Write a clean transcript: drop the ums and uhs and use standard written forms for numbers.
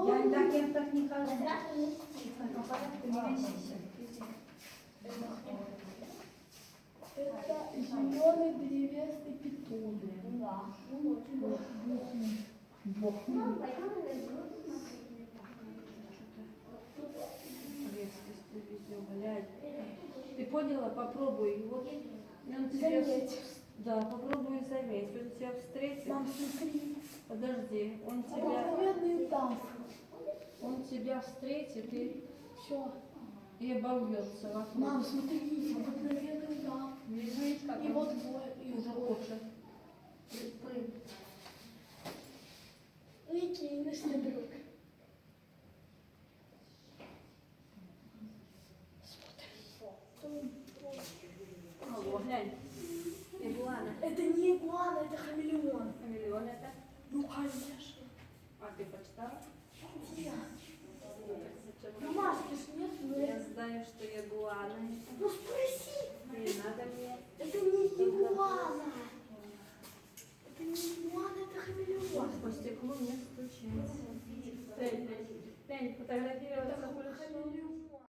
Я так не хожу. Ты не весишься. Это зеленый древесный питон. Да. Ты поняла? Попробуй. Вот он тебя... Да, попробуй заметь. Он тебя встретит. Мам, смотри. Подожди, он тебя встретит Все. и обовьется вокруг. Мам, смотри, обыкновенный удав. Видишь, как И он вот двое. И уже двое. хочет. И кинешь на друг. Алло, глянь. Игуана. Это не игуана, это хамелеон. Хамелеон это? Ну, конечно. А ты почитала? Где? Ну, маски ж нет, но Я знаю, что игуана. Ну, спроси. Не надо мне. Это не игуана. Это не игуана, это хамелеон. По стеклу не стучать. Тень, фотографироваться. Это хамелеон.